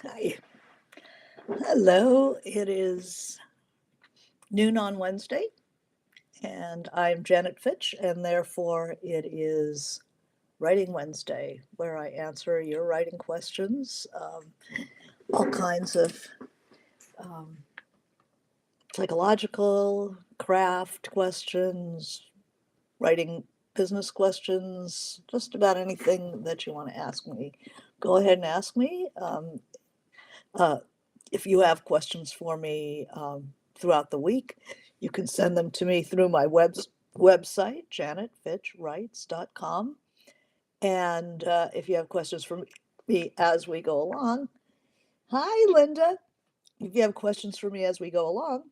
Hi. Hello. It is noon on Wednesday, and I'm Janet Fitch, and therefore it is Writing Wednesday, where I answer your writing questions, all kinds of um, psychological, craft questions, writing business questions, just about anything that you want to ask me. Go ahead and ask me. Uh, if you have questions for me throughout the week, you can send them to me through my website, janetfitchwrites.com. And if you have questions for me as we go along, hi, Linda. If you have questions for me as we go along,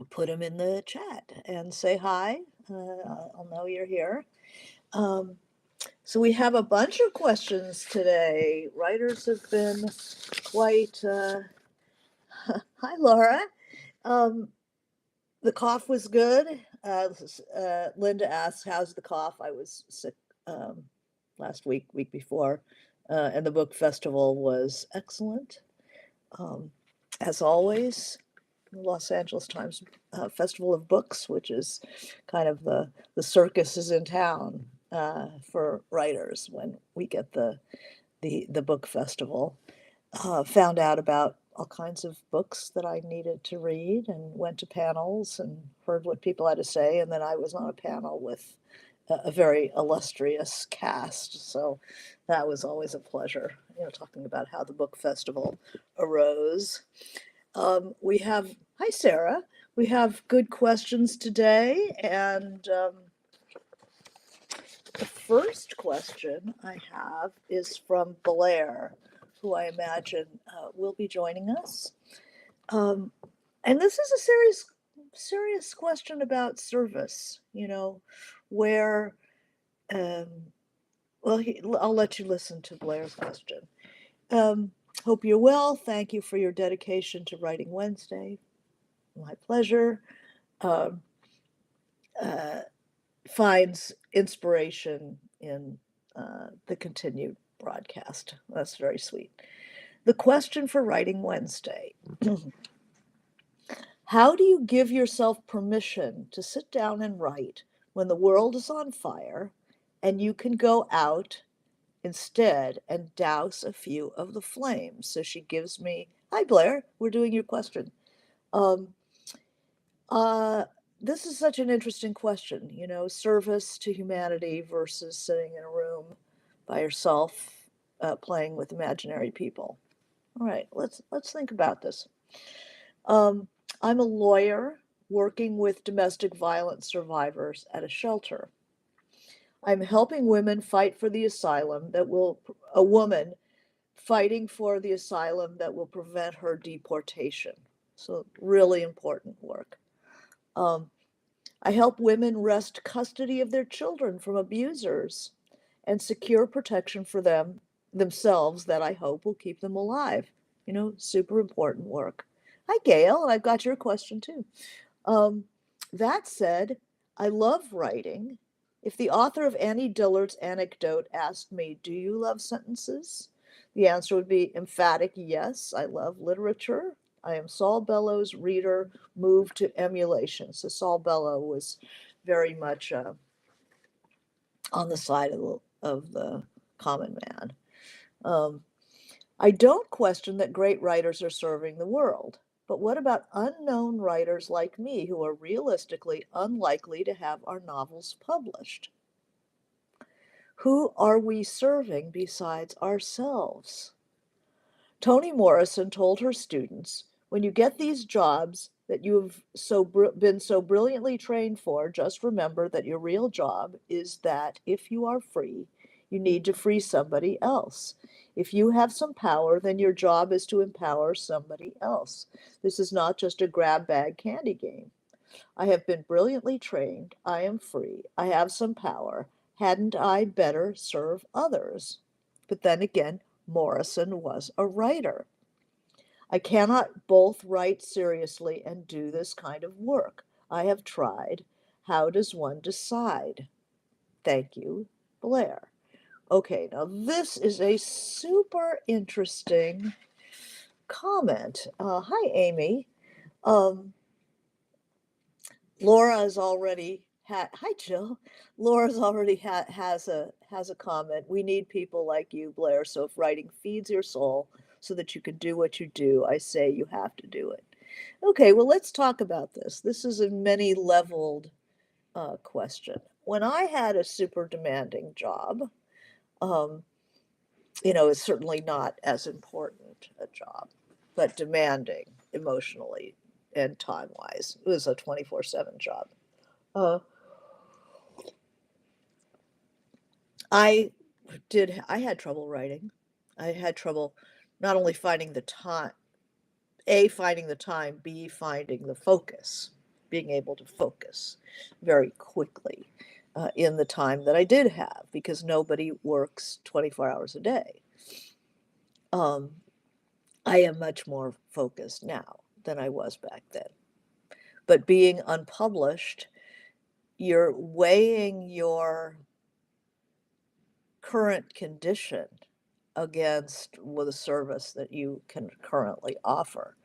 put them in the chat and say hi. I'll know you're here. Um, so we have a bunch of questions today. Writers have been quite. Hi, Laura. Um, the cough was good. Linda asked, "How's the cough?" I was sick um, last week before, and the book festival was excellent, um, as always. Los Angeles Times Festival of Books, which is kind of the circus is in town for writers when we get the book festival. Found out about all kinds of books that I needed to read and went to panels and heard what people had to say. And then I was on a panel with a very illustrious cast. So that was always a pleasure, talking about how the book festival arose. Hi, Sarah. We have good questions today. And the first question I have is from Blair, who I imagine will be joining us. Um, and this is a serious question about service, where, um, well, I'll let you listen to Blair's question. Um, Hope you're well. Thank you for your dedication to Writing Wednesday. My pleasure. Um, uh, Finds inspiration in the continued broadcast. That's very sweet. The question for Writing Wednesday. How do you give yourself permission to sit down and write when the world is on fire and you can go out instead and douse a few of the flames? So she gives me, hi Blair, we're doing your question. Um, uh, this is such an interesting question, service to humanity versus sitting in a room by yourself playing with imaginary people. All right, let's think about this. Um, I'm a lawyer working with domestic violence survivors at a shelter. I'm helping women fight for the asylum that will, a woman fighting for the asylum that will prevent her deportation. So, really important work. Um, I help women wrest custody of their children from abusers and secure protection for themselves that I hope will keep them alive. Super important work. Hi, Gail, and I've got your question too. Um, that said, I love writing. If the author of Annie Dillard's anecdote asked me, "Do you love sentences?" the answer would be emphatic yes. I love literature. I am Saul Bellows' reader, moved to emulation. So Saul Bellow was very much on the side of the common man. Um, I don't question that great writers are serving the world. But what about unknown writers like me who are realistically unlikely to have our novels published? Who are we serving besides ourselves? Toni Morrison told her students, when you get these jobs that you've been so brilliantly trained for, just remember that your real job is that if you are free, you need to free somebody else. If you have some power, then your job is to empower somebody else. This is not just a grab bag candy game. I have been brilliantly trained. I am free. I have some power. Hadn't I better serve others? But then again, Morrison was a writer. I cannot both write seriously and do this kind of work. I have tried. How does one decide? Thank you, Blair. Okay, now this is a super interesting comment. Hi, Amy. Um, Laura has already had. Hi, Jill. Laura's already has a comment. We need people like you, Blair. So if writing feeds your soul so that you can do what you do, I say you have to do it. Okay, well, let's talk about this. This is a many leveled question. When I had a super demanding job, um, it's certainly not as important a job, but demanding emotionally and time wise. It was a 24/7 job. Uh, I I had trouble writing. I had trouble not only finding the time, A, finding the time, B, finding the focus, being able to focus very quickly in the time that I did have, because nobody works 24 hours a day. Um, I am much more focused now than I was back then. But being unpublished, you're weighing your current condition against with a service that you can currently offer.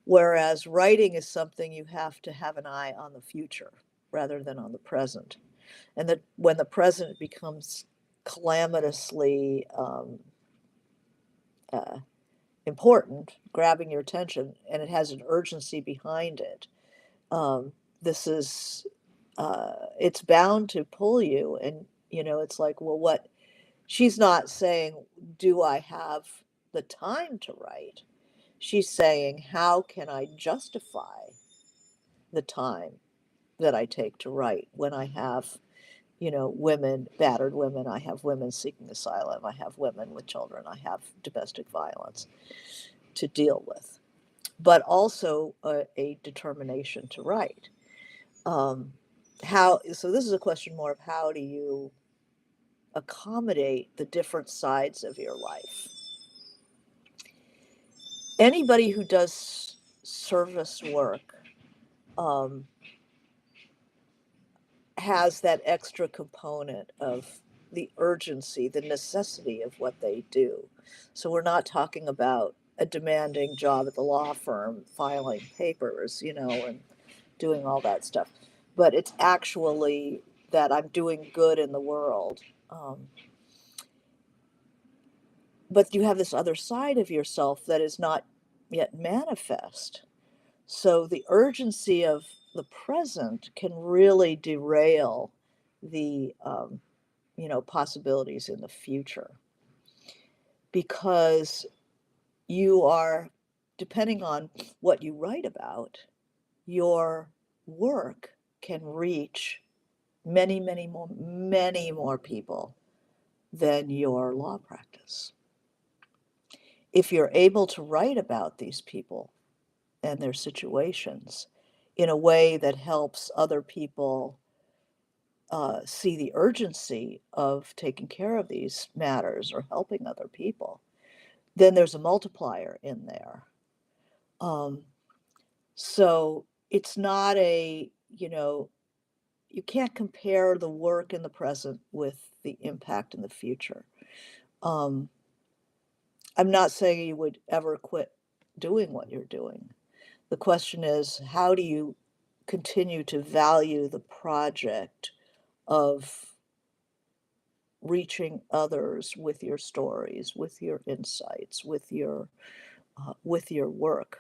Whereas writing is something you have to have an eye on the future rather than on the present. And that when the present becomes calamitously uh, important, grabbing your attention, and it has an urgency behind it, um, this is it's bound to pull you. And it's like, well, what she's not saying, do I have the time to write? She's saying, how can I justify the time that I take to write when I have, women, battered women, I have women seeking asylum, I have women with children, I have domestic violence to deal with, but also a determination to write. Um, so this is a question more of how do you accommodate the different sides of your life. Anybody who does service work um, has that extra component of the urgency, the necessity of what they do. So we're not talking about a demanding job at the law firm, filing papers, and doing all that stuff, but it's actually that I'm doing good in the world. Um, but you have this other side of yourself that is not yet manifest. So the urgency of the present can really derail the possibilities in the future, because you are, depending on what you write about, your work can reach many more people than your law practice. If you're able to write about these people and their situations in a way that helps other people see the urgency of taking care of these matters or helping other people, then there's a multiplier in there. Um, so it's not you can't compare the work in the present with the impact in the future. Um, I'm not saying you would ever quit doing what you're doing. The question is, how do you continue to value the project of reaching others with your stories, with your insights, with your work?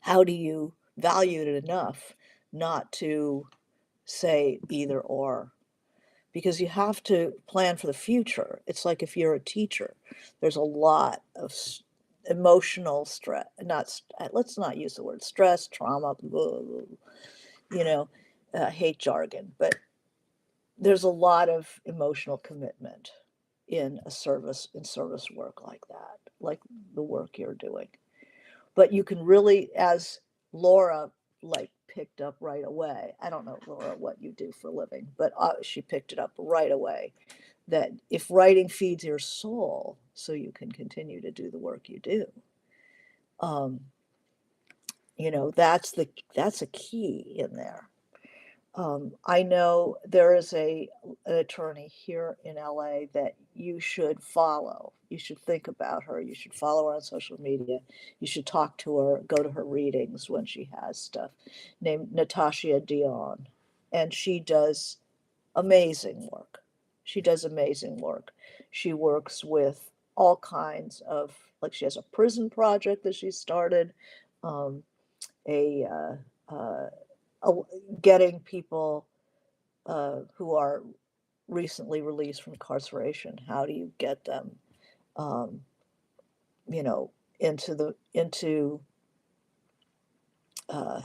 How do you value it enough not to say either or? Because you have to plan for the future. It's like if you're a teacher, there's a lot of emotional stress. Not let's not use the word stress, trauma. Blah, blah, you know, hate jargon, but there's a lot of emotional commitment in service work like that, like the work you're doing. But you can really, as Laura like picked up right away. I don't know, Laura, what you do for a living, but she picked it up right away. That if writing feeds your soul, so you can continue to do the work you do, um, that's a key in there. I know there is an attorney here in LA that you should follow. You should think about her. You should follow her on social media. You should talk to her, go to her readings when she has stuff, named Natasha Dion. And she does amazing work. She does amazing work. She works with all kinds of, like, she has a prison project that she started, um, a, a getting people who are recently released from incarceration. How do you get them, um, you know, uh,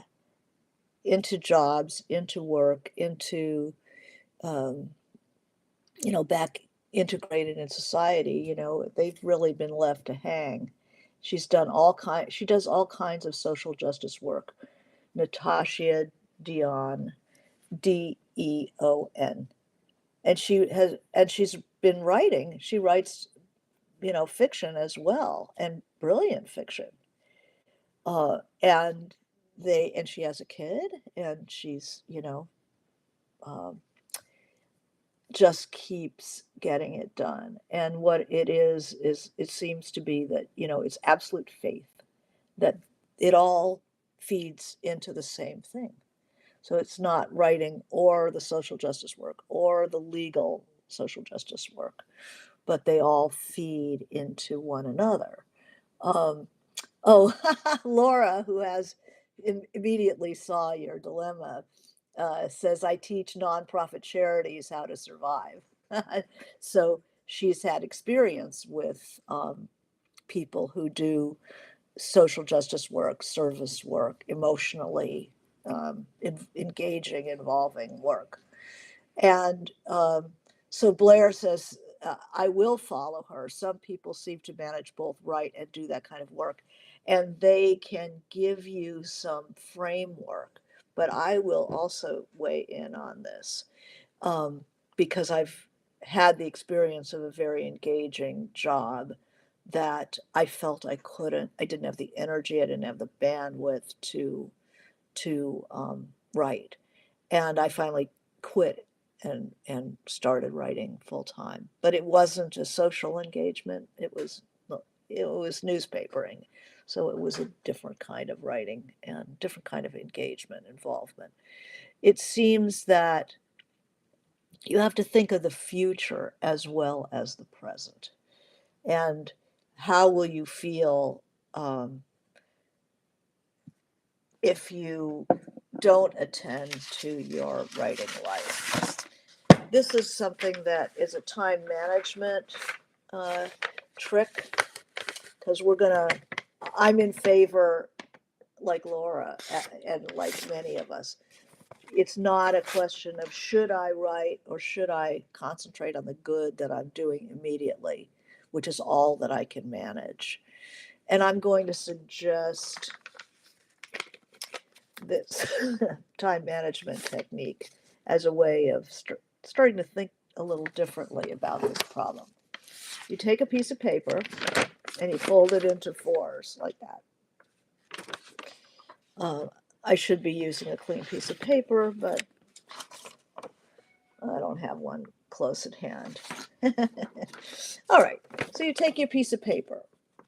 into jobs, into work, into um, back integrated in society. They've really been left to hang. She does all kinds of social justice work. Natasha Dion, Deon. And she's been writing. She writes, fiction as well, and brilliant fiction. And she has a kid, and she's, um, just keeps getting it done. And what it is it seems to be that, it's absolute faith that it all feeds into the same thing. So it's not writing or the social justice work or the legal social justice work, but they all feed into one another. Um, oh, Laura, who has immediately saw your dilemma, says, I teach nonprofit charities how to survive. So she's had experience with people who do social justice work, service work, emotionally engaging, involving work. And so Blair says, I will follow her. Some people seem to manage both write and do that kind of work, and they can give you some framework. But I will also weigh in on this um, because I've had the experience of a very engaging job that I felt I didn't have the energy, I didn't have the bandwidth to write. And I finally quit and started writing full time. But it wasn't a social engagement. It was newspapering. So it was a different kind of writing and different kind of engagement, involvement. It seems that you have to think of the future as well as the present. And how will you feel if you don't attend to your writing life? This is something that is a time management uh, trick, because I'm in favor, like Laura, and like many of us. It's not a question of should I write or should I concentrate on the good that I'm doing immediately, which is all that I can manage. And I'm going to suggest this time management technique as a way of starting to think a little differently about this problem. You take a piece of paper and you fold it into fours like that. Uh, I should be using a clean piece of paper, but I don't have one close at hand. All right, so you take your piece of paper,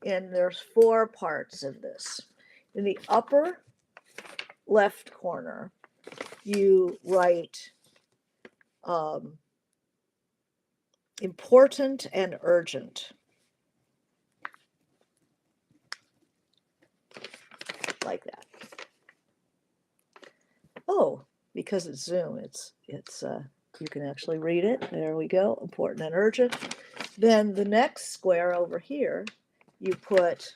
and there's four parts of this. In the upper left corner, you write important and urgent, like that. Oh, because it's Zoom, it's you can actually read it. There we go, important and urgent. Then the next square over here, you put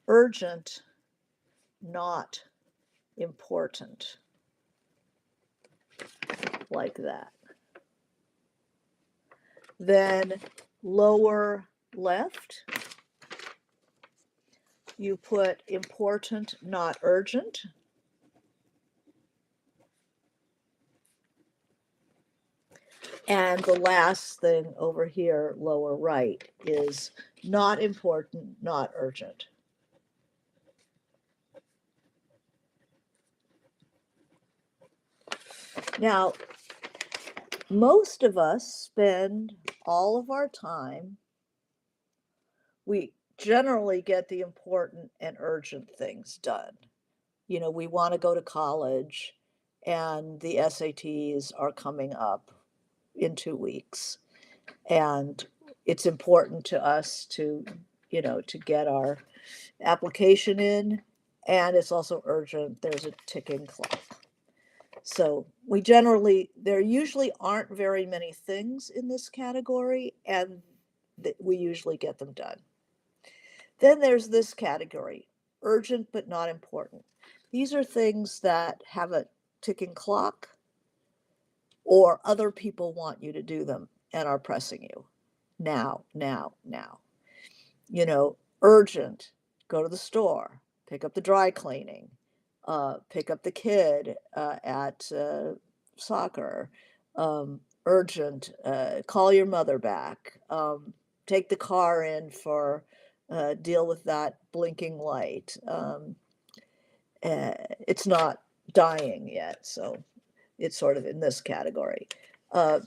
urgent, not important, like that. Then lower left, you put important, not urgent. And the last thing over here, lower right, is not important, not urgent. Now, most of us spend all of our time, we generally get the important and urgent things done. We want to go to college, and the SATs are coming up in 2 weeks. And it's important to us to get our application in, and it's also urgent. There's a ticking clock. So there usually aren't very many things in this category, and we usually get them done. Then there's this category, urgent but not important. These are things that have a ticking clock, or other people want you to do them and are pressing you. Now, now, now. Urgent, go to the store, pick up the dry cleaning, pick up the kid at soccer, urgent, call your mother back, take the car in for deal with that blinking light. It's not dying yet, so it's sort of in this category. You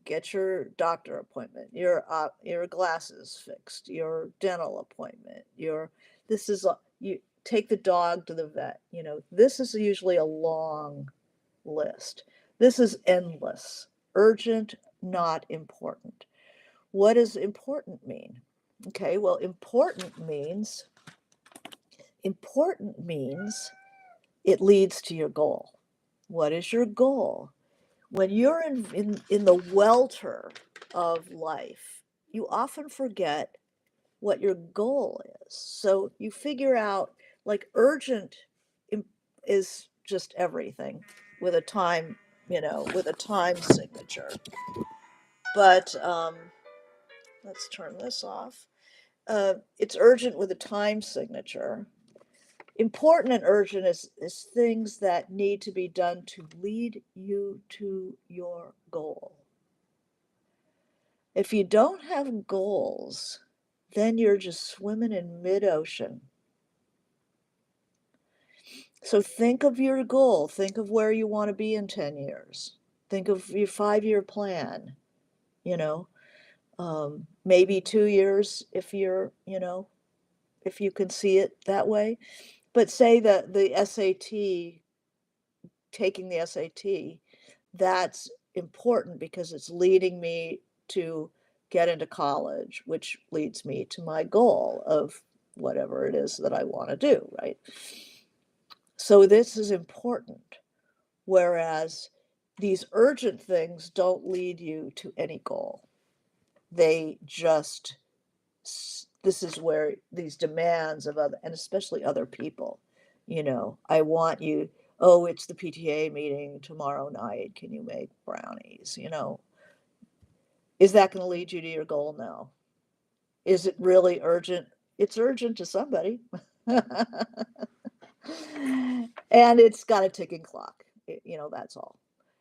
get your doctor appointment, your glasses fixed, your dental appointment, you take the dog to the vet. This is usually a long list. This is endless. Urgent, not important. What does important mean? Okay, well, important means it leads to your goal. What is your goal? When you're in the welter of life, you often forget what your goal is. So you figure out, like, urgent is just everything with a time, with a time signature. But let's turn this off. It's urgent with a time signature. Important and urgent is things that need to be done to lead you to your goal. If you don't have goals, then you're just swimming in mid-ocean. So think of your goal. Think of where you want to be in 10 years. Think of your 5-year plan, you know, maybe 2 years if you can see it that way. But say that the SAT, taking the SAT, that's important because it's leading me to get into college, which leads me to my goal of whatever it is that I want to do, right? So this is important, whereas these urgent things don't lead you to any goal. They just, this is where these demands of other, and especially other people, I want you, oh, it's the PTA meeting tomorrow night. Can you make brownies? Is that going to lead you to your goal? No. Is it really urgent? It's urgent to somebody. And it's got a ticking clock, that's all.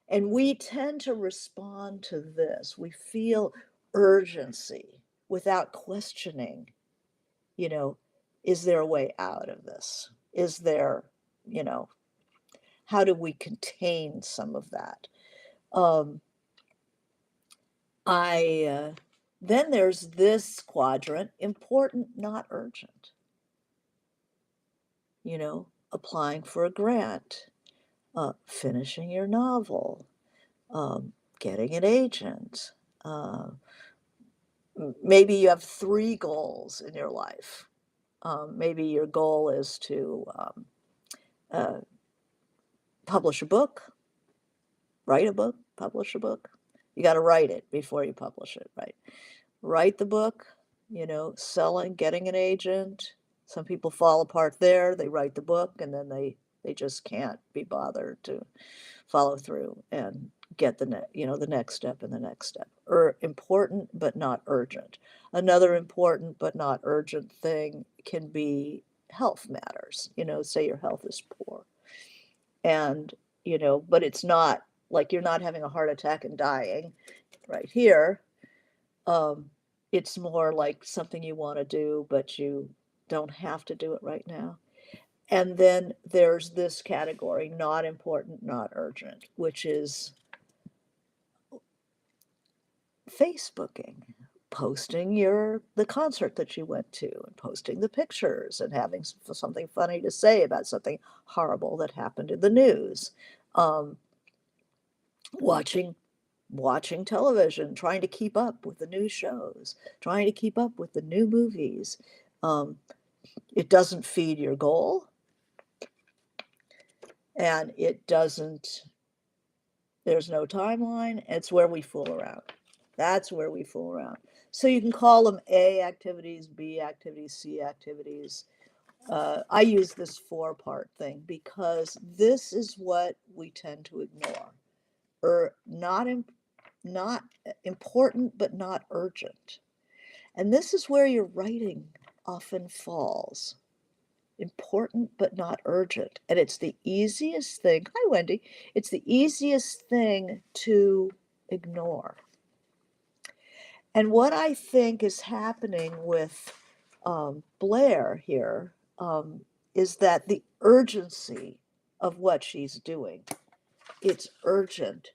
And we tend to respond to this. We feel urgency without questioning, you know, is there a way out of this? Is there, you know, how do we contain some of that? Um, then there's this quadrant, important, not urgent. Applying for a grant, finishing your novel, getting an agent. Maybe you have 3 goals in your life. Maybe your goal is to uh, publish a book, write a book, publish a book. You got to write it before you publish it, right? Write the book, selling, getting an agent. Some people fall apart there. They write the book and then they just can't be bothered to follow through and get the next step and the next step. Important but not urgent. Another important but not urgent thing can be health matters. Say your health is poor, and but it's not like you're not having a heart attack and dying right here. It's more like something you want to do, but you don't have to do it right now. And then there's this category, not important, not urgent, which is Facebooking, posting the concert that you went to and posting the pictures and having something funny to say about something horrible that happened in the news. Um, watching watching television, trying to keep up with the new shows, trying to keep up with the new movies. Um, it doesn't feed your goal, and it doesn't there's no timeline. It's where we fool around. That's where we fool around. So you can call them A activities, B activities, C activities. I use this four-part thing because this is what we tend to ignore. Not important, but not urgent. And this is where your writing often falls. Important, but not urgent. And it's the easiest thing. Hi, Wendy. It's the easiest thing to ignore. And what I think is happening with Blair here is that the urgency of what she's doing, it's urgent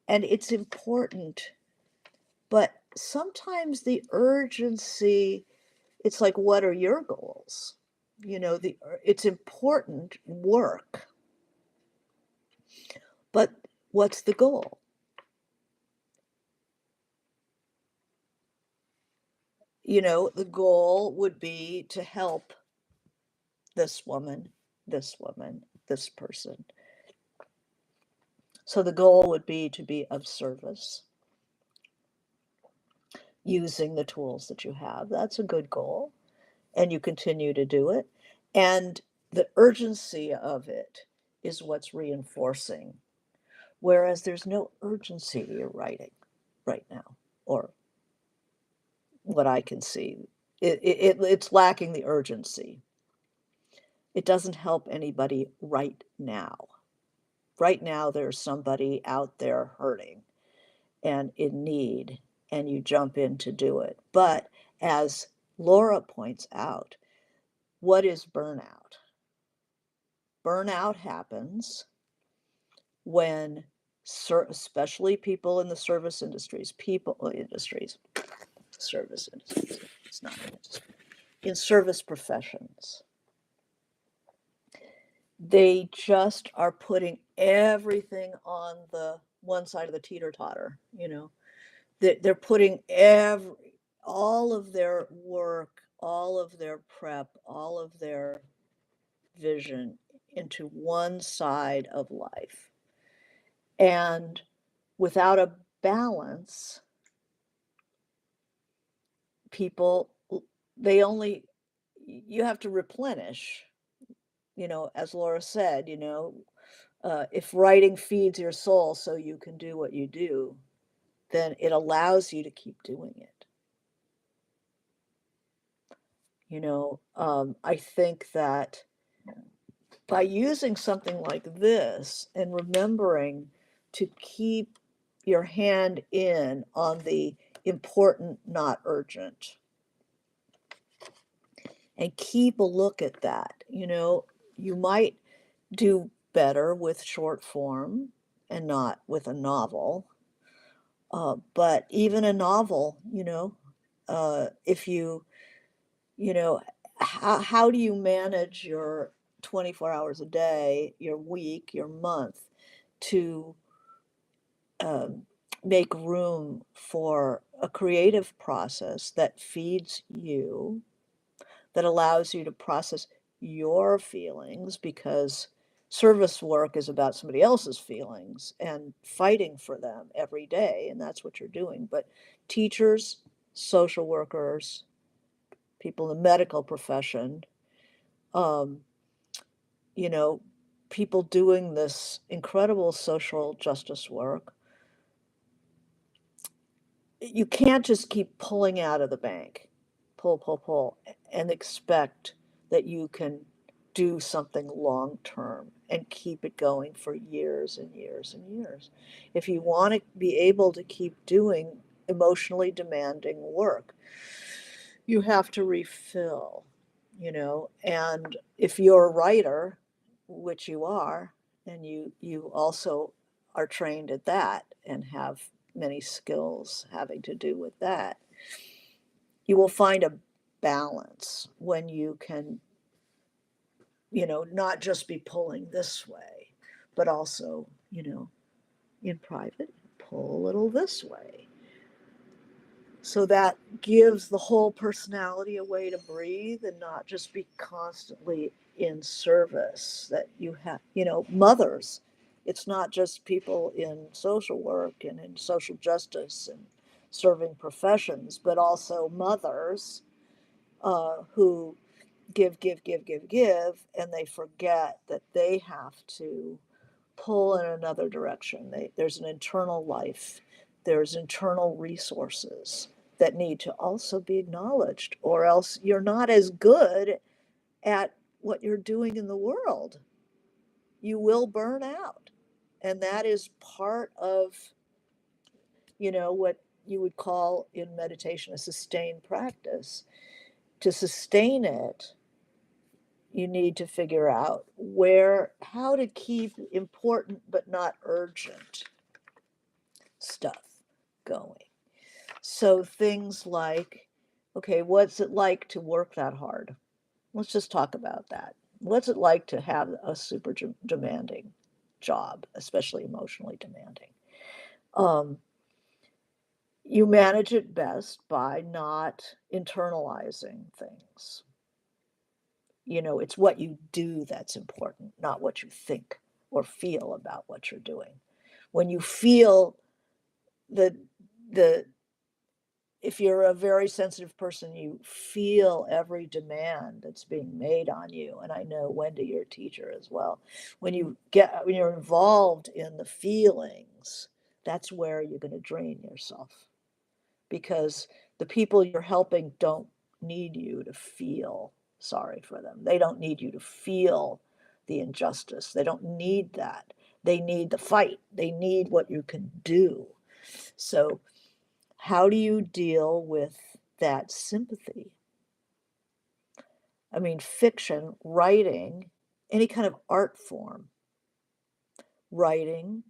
and it's important, but sometimes the urgency, it's like, what are your goals? It's important work, but what's the goal? The goal would be to help this woman, this person. So the goal would be to be of service using the tools that you have. That's a good goal. And you continue to do it. And the urgency of it is what's reinforcing. Whereas there's no urgency to your writing right now, or what I can see. It's lacking the urgency. It doesn't help anybody right now. Right now, there's somebody out there hurting and in need, and you jump in to do it. But as Laura points out, what is burnout? Burnout happens when, especially people in the service industries, service industries, it's not an industry, in service professions, they just are putting everything on the one side of the teeter-totter. They're putting all of their work, all of their prep, all of their vision into one side of life. And without a balance, people, you have to replenish, as Laura said, if writing feeds your soul so you can do what you do, then it allows you to keep doing it. I think that by using something like this and remembering to keep your hand in on the important, not urgent, and keep a look at that. You might do better with short form and not with a novel. But even a novel, if you know, how do you manage your 24 hours a day, your week, your month to um, make room for a creative process that feeds you, that allows you to process your feelings, because service work is about somebody else's feelings and fighting for them every day, and that's what you're doing. But teachers, social workers, people in the medical profession, um, you know, people doing this incredible social justice work, you can't just keep pulling out of the bank, pull, and expect that you can do something long term and keep it going for years and years and years. If you want to be able to keep doing emotionally demanding work, you have to refill. and if you're a writer, which you are, and you also are trained at that and have many skills having to do with that, you will find a balance when you can, not just be pulling this way, but also, in private, pull a little this way. So that gives the whole personality a way to breathe and not just be constantly in service. That you have, mothers, it's not just people in social work and in social justice and serving professions, but also mothers who give, and they forget that they have to pull in another direction. There's an internal life, there's internal resources that need to also be acknowledged, or else you're not as good at what you're doing in the world. You will burn out. And that is part of, what you would call in meditation a sustained practice. To sustain it, you need to figure out how to keep important but not urgent stuff going. So things like, okay, what's it like to work that hard? Let's just talk about that. What's it like to have a super demanding job, especially emotionally demanding? Um, you manage it best by not internalizing things. It's what you do that's important, not what you think or feel about what you're doing. When you feel the the if you're a very sensitive person, you feel every demand that's being made on you. And I know, Wendy, you're a teacher as well. When you're involved in the feelings, that's where you're going to drain yourself, because the people you're helping don't need you to feel sorry for them. They don't need you to feel the injustice. They don't need that. They need the fight. They need what you can do. So how do you deal with that sympathy? I mean, fiction, writing, any kind of art form, writing,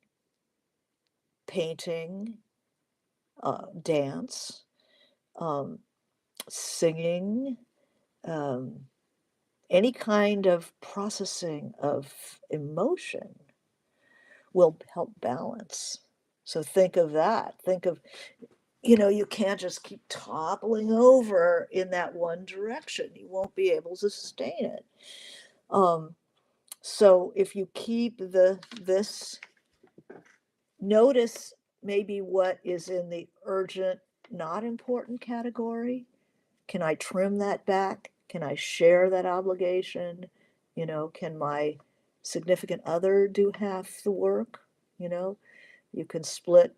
painting, dance, um, singing, um, any kind of processing of emotion will help balance. So think of that. Think of, you can't just keep toppling over in that one direction. You won't be able to sustain it. Um, so if you keep this, notice maybe what is in the urgent, not important category. Can I trim that back? Can I share that obligation? Can my significant other do half the work? You know, you can split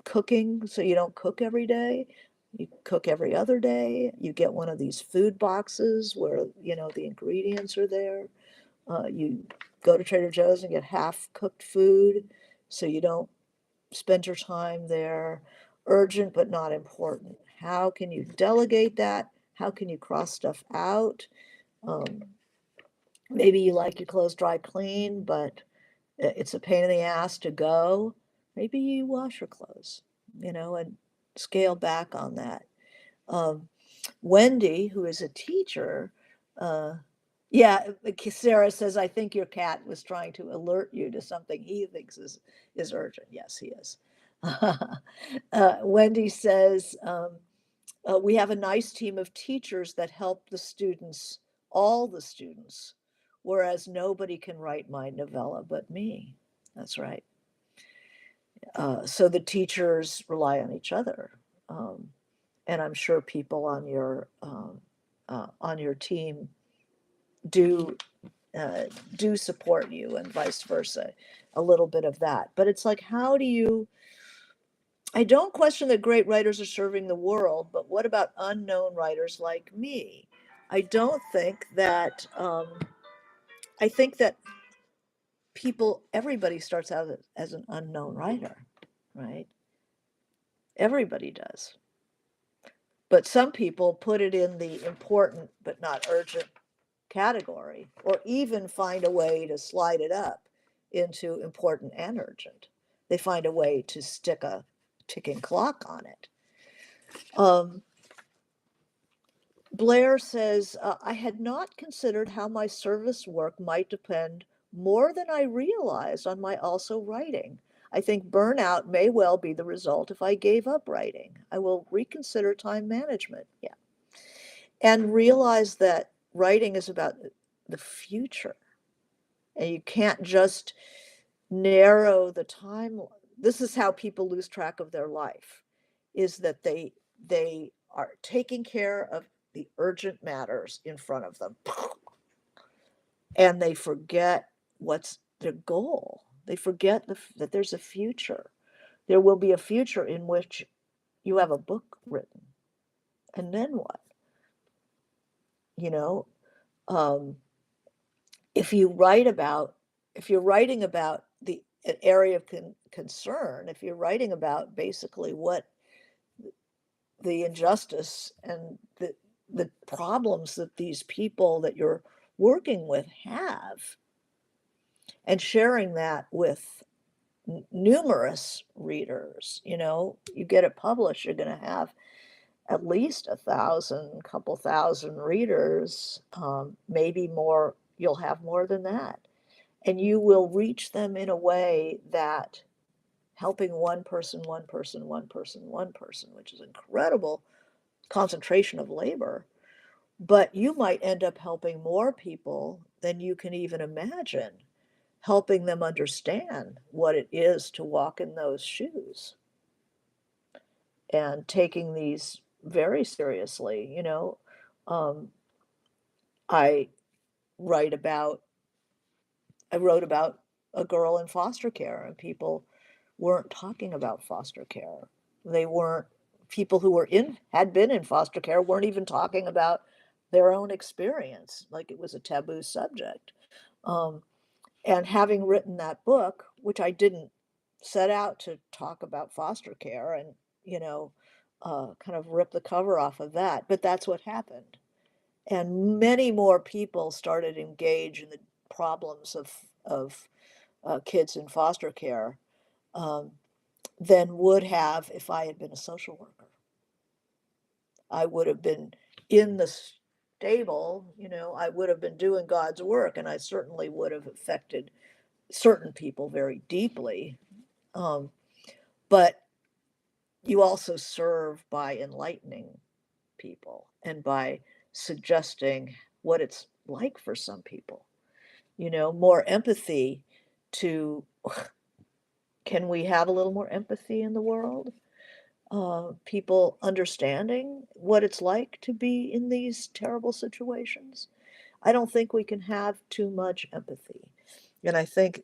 cooking so you don't cook every day. You cook every other day. You get one of these food boxes where, the ingredients are there. You go to Trader Joe's and get half cooked food so you don't spend your time there. Urgent but not important. How can you delegate that? How can you cross stuff out? Um, Maybe you like your clothes dry clean, but it's a pain in the ass to go. Maybe you wash your clothes, and scale back on that. Um, Wendy, who is a teacher, uh, yeah, Sarah says, I think your cat was trying to alert you to something he thinks is urgent. Yes, he is. Wendy says, we have a nice team of teachers that help the students, all the students, whereas nobody can write my novella but me. That's right. So the teachers rely on each other. Um, and I'm sure people on your team do do support you, and vice versa, a little bit of that. But it's like, how do you? I don't question that great writers are serving the world, but what about unknown writers like me? I don't think that. I think that everybody starts out as an unknown writer, right? Everybody does. But some people put it in the important but not urgent category, or even find a way to slide it up into important and urgent. They find a way to stick a ticking clock on it. Um, Blair says, I had not considered how my service work might depend more than I realized on my also writing. I think burnout may well be the result if I gave up writing. I will reconsider time management. Yeah. And realize that writing is about the future. And you can't just narrow the timeline. This is how people lose track of their life, is that they are taking care of the urgent matters in front of them, and they forget what's their goal. They forget that there's a future. There will be a future in which you have a book written, and then what? You know, um, if you write about, if you're writing about the an area of concern, if you're writing about basically what the injustice and the problems that these people that you're working with have, and sharing that with numerous readers, you get it published, you're going to have at least 1,000, couple thousand readers, maybe more. You'll have more than that, and you will reach them in a way that helping one person, one person, one person, one person, which is incredible concentration of labor, but you might end up helping more people than you can even imagine, helping them understand what it is to walk in those shoes and taking these very seriously. Um, I write about I wrote about a girl in foster care, and people weren't talking about foster care. They weren't People who had been in foster care weren't even talking about their own experience, like it was a taboo subject. Um, and having written that book, which I didn't set out to talk about foster care and, you know, kind of rip the cover off of that, but that's what happened. And many more people started to engage in the problems of kids in foster care, um, than would have if I had been a social worker. I would have been in the stable, I would have been doing God's work, and I certainly would have affected certain people very deeply. Um, but you also serve by enlightening people and by suggesting what it's like for some people, more empathy to, can we have a little more empathy in the world? People understanding what it's like to be in these terrible situations. I don't think we can have too much empathy. And I think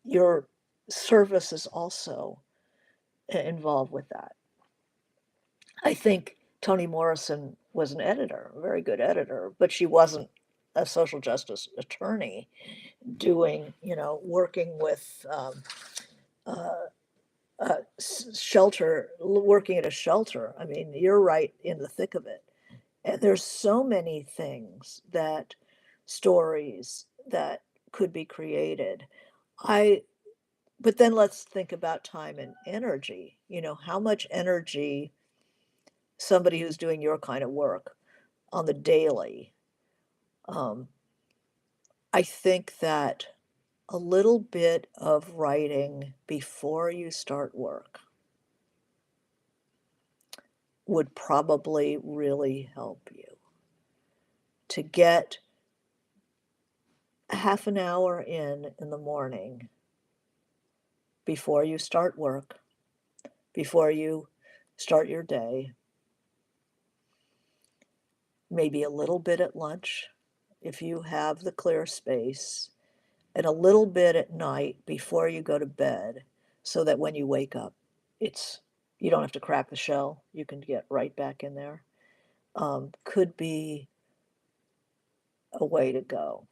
your service is also involved with that. I think Toni Morrison was an editor, a very good editor, but she wasn't a social justice attorney doing, working with uh, shelter, working at a shelter. I mean, you're right in the thick of it. And there's so many things stories that could be created. I, but then let's think about time and energy. How much energy somebody who's doing your kind of work on the daily. Um, I think that a little bit of writing before you start work would probably really help you to get a half an hour in the morning before you start work, before you start your day, maybe a little bit at lunch if you have the clear space, and a little bit at night before you go to bed, so that when you wake up, it's you don't have to crack the shell. You can get right back in there. Could be a way to go.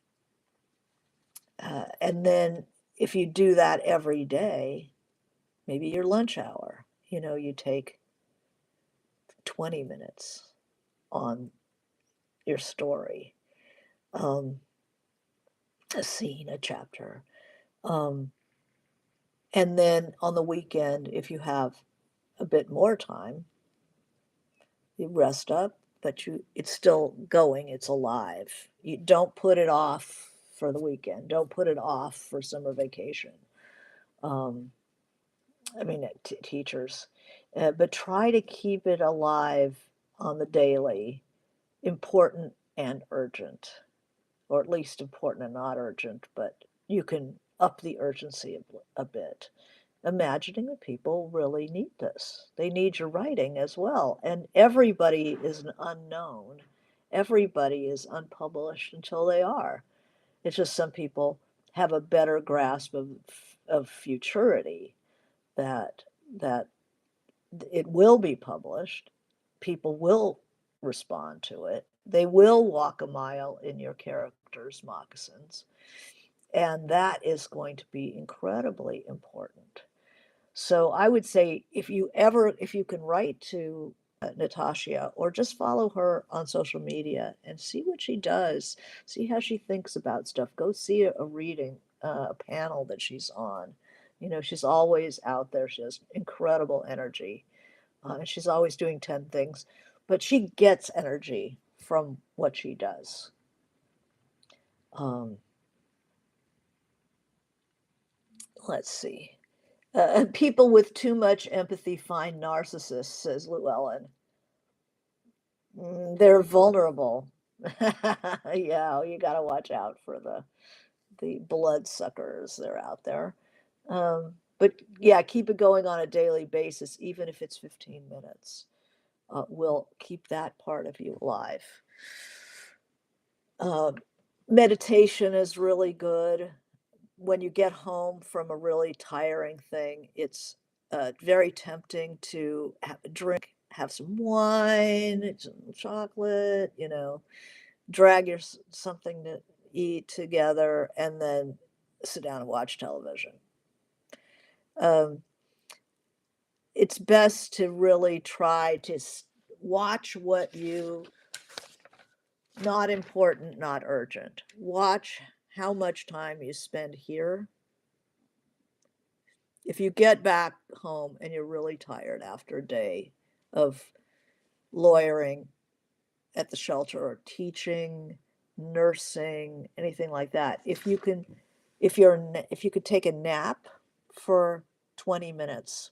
And then if you do that every day, maybe your lunch hour, you take 20 minutes on your story, um, a scene, a chapter. Um, and then on the weekend, if you have a bit more time, you rest up, but it's still going, it's alive. You don't put it off for the weekend. Don't put it off for summer vacation. Um, I mean, teachers, but try to keep it alive on the daily, important and urgent, or at least important and not urgent, but you can up the urgency a bit, imagining that people really need this. They need your writing as well. And everybody is an unknown. Everybody is unpublished until they are. It's just some people have a better grasp of futurity that that it will be published. People will respond to it. They will walk a mile in your character's moccasins. And that is going to be incredibly important. So I would say if you can write to Natasha or just follow her on social media and see what she does, see how she thinks about stuff. Go see a reading, a panel that she's on. You know, she's always out there. She has incredible energy. And she's always doing 10 things, but she gets energy from what she does. Um, let's see. People with too much empathy find narcissists, says Llewellyn. They're vulnerable. Yeah, you got to watch out for the bloodsuckers. They're out there. But yeah, keep it going on a daily basis, even if it's 15 minutes. Will keep that part of you alive. Uh, Meditation is really good. When you get home from a really tiring thing, it's very tempting to have some wine, some chocolate, you know, drag something to eat together, and then sit down and watch television. Um, it's best to really try to watch what you, not important, not urgent. Watch how much time you spend here. If you get back home and you're really tired after a day of lawyering at the shelter or teaching, nursing, anything like that, if you could take a nap for 20 minutes,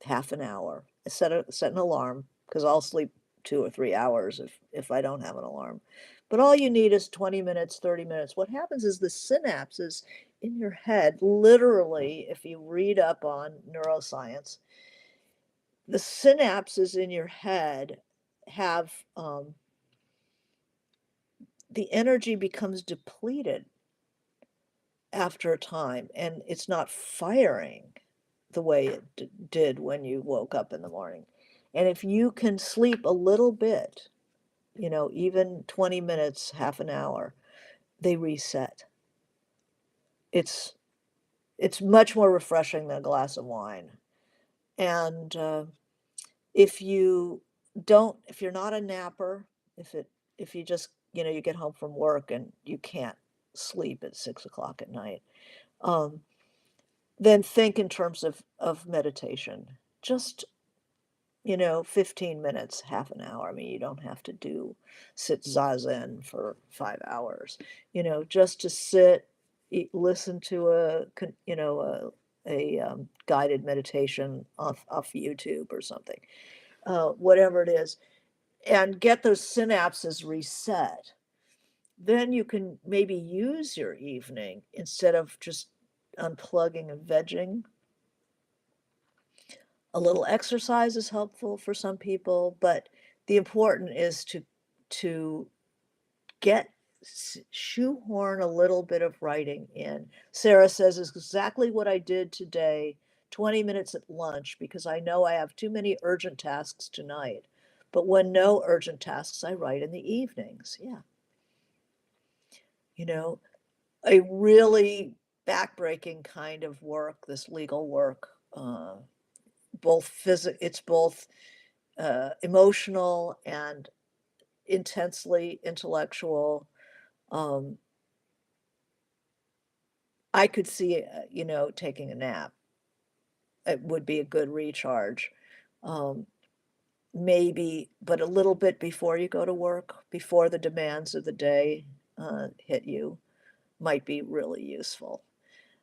half an hour, set an alarm, because I'll sleep 2 or 3 hours if I don't have an alarm. But all you need is 20 minutes, 30 minutes. What happens is the synapses in your head, literally, if you read up on neuroscience, the synapses in your head have the energy becomes depleted after a time, and it's not firing the way it did when you woke up in the morning. And if you can sleep a little bit, you know, even 20 minutes, half an hour, they reset. It's it's much more refreshing than a glass of wine. And if you if you're not a napper, if you just, you know, you get home from work and you can't sleep at 6 o'clock at night, um, then think in terms of meditation. Just, you know, 15 minutes, half an hour. I mean, you don't have to sit zazen for 5 hours, you know, just to sit, listen to you know, guided meditation off YouTube or something, whatever it is, and get those synapses reset. Then you can maybe use your evening instead of just unplugging and vegging. A little exercise is helpful for some people, but the important is to get shoehorn a little bit of writing in. Sarah says is exactly what I did today, 20 minutes at lunch, because I know I have too many urgent tasks tonight. But when no urgent tasks, I write in the evenings. Yeah. You know, a really backbreaking kind of work, this legal work, it's both emotional and intensely intellectual. Um, I could see, taking a nap. It would be a good recharge. Um, Maybe, but a little bit before you go to work, before the demands of the day hit you, might be really useful.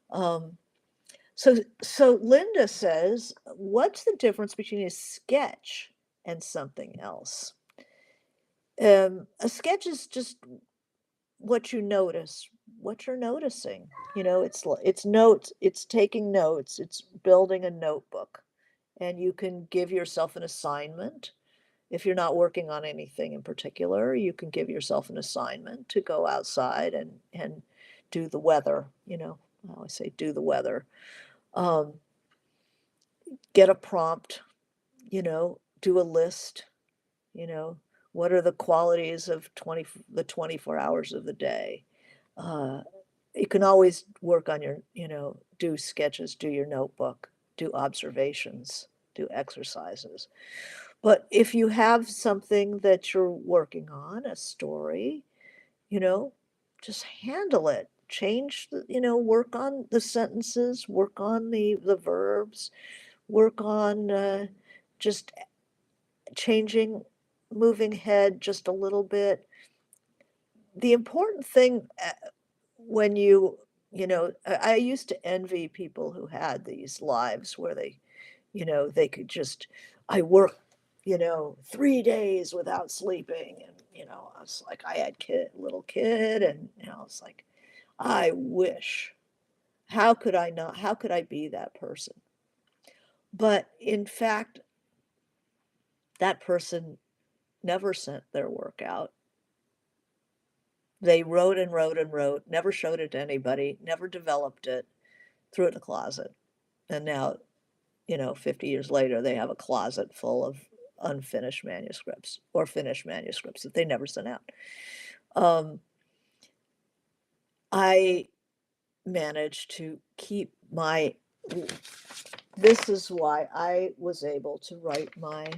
Um, so Linda says, what's the difference between a sketch and something else? A sketch is just what you notice, what you're noticing. It's notes, it's taking notes, it's building a notebook, and you can give yourself an assignment. If you're not working on anything in particular, you can give yourself an assignment to go outside and do the weather. I always say do the weather. Um, get a prompt, do a list, you know, what are the qualities of the 24 hours of the day? Uh, you can always work on your, do sketches, do your notebook, do observations, do exercises. But if you have something that you're working on, a story, you know, just handle it. Change work on the sentences, work on the verbs, work on just changing, moving head just a little bit. The important thing when I used to envy people who had these lives where they could just, I work, 3 days without sleeping. And, I was like, I had little kid, and, I was like, I wish, how could I be that person? But in fact, that person never sent their work out. They wrote and wrote and wrote, never showed it to anybody, never developed it, threw it in a closet. And now, 50 years later, they have a closet full of unfinished manuscripts or finished manuscripts that they never sent out. Um, I managed to keep this is why I was able to write my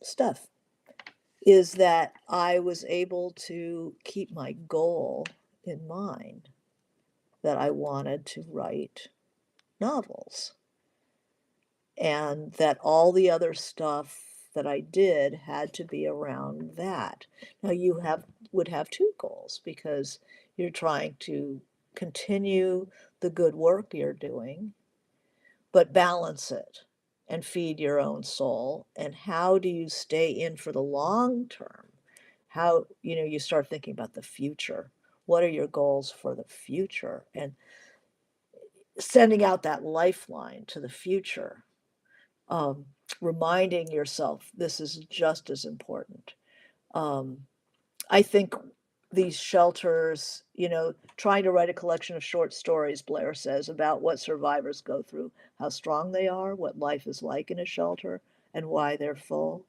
stuff, is that I was able to keep my goal in mind, that I wanted to write novels, and that all the other stuff that I did had to be around that. Now would have two goals, because you're trying to continue the good work you're doing, but balance it and feed your own soul. And how do you stay in for the long term? How, you start thinking about the future. What are your goals for the future? And sending out that lifeline to the future, um, reminding yourself this is just as important. Um, I think these shelters, trying to write a collection of short stories, Blair says, about what survivors go through, how strong they are, what life is like in a shelter, and why they're full.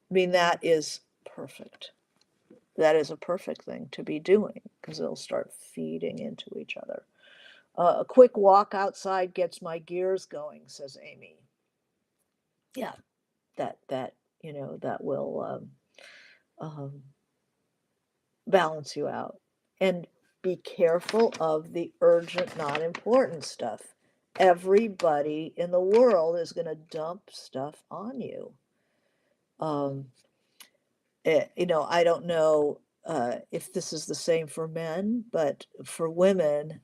I mean, that is perfect. That is a perfect thing to be doing, because they'll start feeding into each other. A quick walk outside gets my gears going, says Amy. Yeah, that will um, balance you out. And be careful of the urgent, not important stuff. Everybody in the world is going to dump stuff on you. Um, I don't know if this is the same for men, but for women,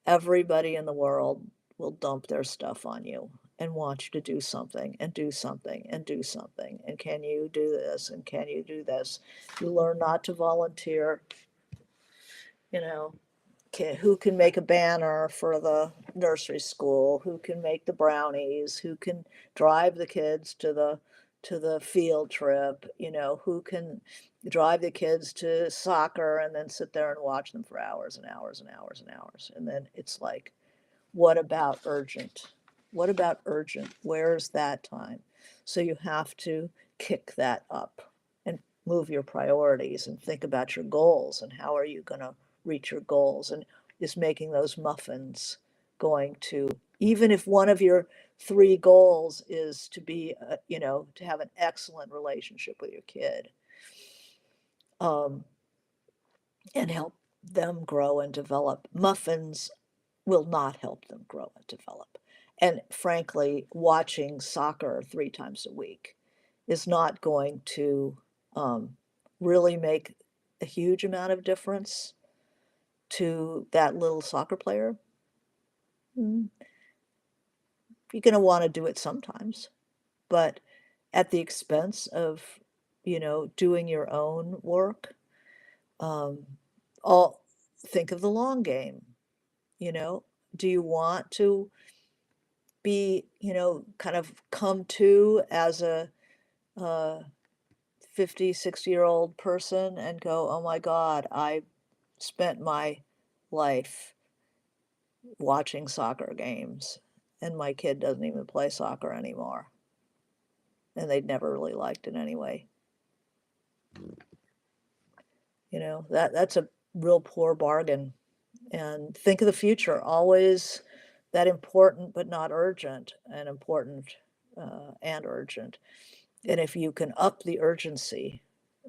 everybody in the world will dump their stuff on you and want you to do something and do something and do something. And can you do this? And can you do this? You learn not to volunteer. You know, who can make a banner for the nursery school? Who can make the brownies? Who can drive the kids to the field trip? Who can drive the kids to soccer and then sit there and watch them for hours and hours and hours and hours? And then it's like, what about urgent? What about urgent? Where's that time? So you have to kick that up and move your priorities and think about your goals, and how are you going to reach your goals, and is making those muffins going to, even if one of your three goals is to be, to have an excellent relationship with your kid, um, and help them grow and develop. Muffins will not help them grow and develop. And frankly, watching soccer 3 times a week is not going to really make a huge amount of difference to that little soccer player. Mm, You're going to want to do it sometimes, but at the expense of, doing your own work. Um, all think of the long game. You know, do you want to be, kind of come to as a uh, 50, 60-year-old person and go, oh my God, I spent my life watching soccer games and my kid doesn't even play soccer anymore. And they'd never really liked it anyway. That's a real poor bargain. And think of the future, always that important but not urgent, and important and urgent. And if you can up the urgency,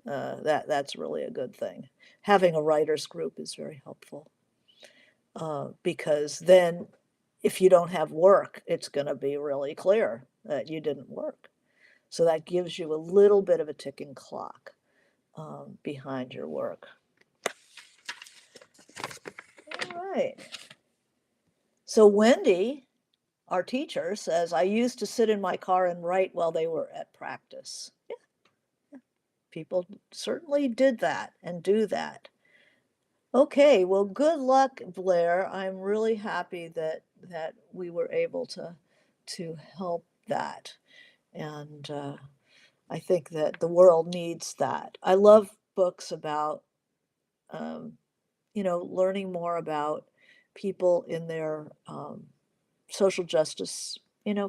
that's really a good thing. Having a writers group is very helpful, because then if you don't have work, it's going to be really clear that you didn't work. So that gives you a little bit of a ticking clock behind your work. All right. So Wendy, our teacher, says, I used to sit in my car and write while they were at practice. Yeah, people certainly did that and do that. Okay, well, good luck, Blair. I'm really happy that we were able to help that, and I think that the world needs that. I love books about, um, learning more about people in their social justice,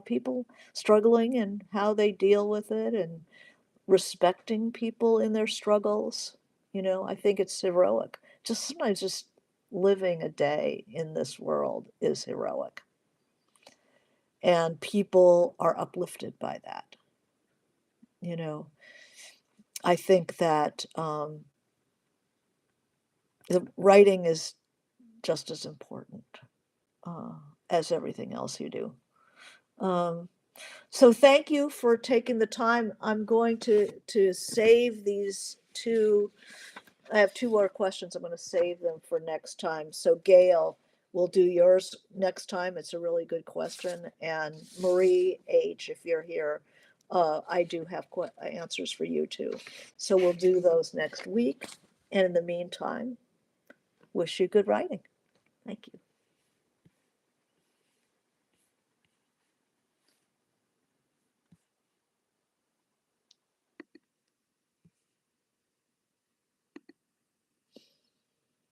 people struggling and how they deal with it, and respecting people in their struggles. I think it's heroic. Just sometimes just living a day in this world is heroic. And people are uplifted by that. You know, I think that the writing is just as important uh, as everything else you do. Um, So thank you for taking the time. I'm going to save these two. I have two more questions. I'm going to save them for next time. So Gail, we'll do yours next time. It's a really good question. And Marie H., if you're here, I do have answers for you too. So we'll do those next week. And in the meantime, wish you good writing. Thank you.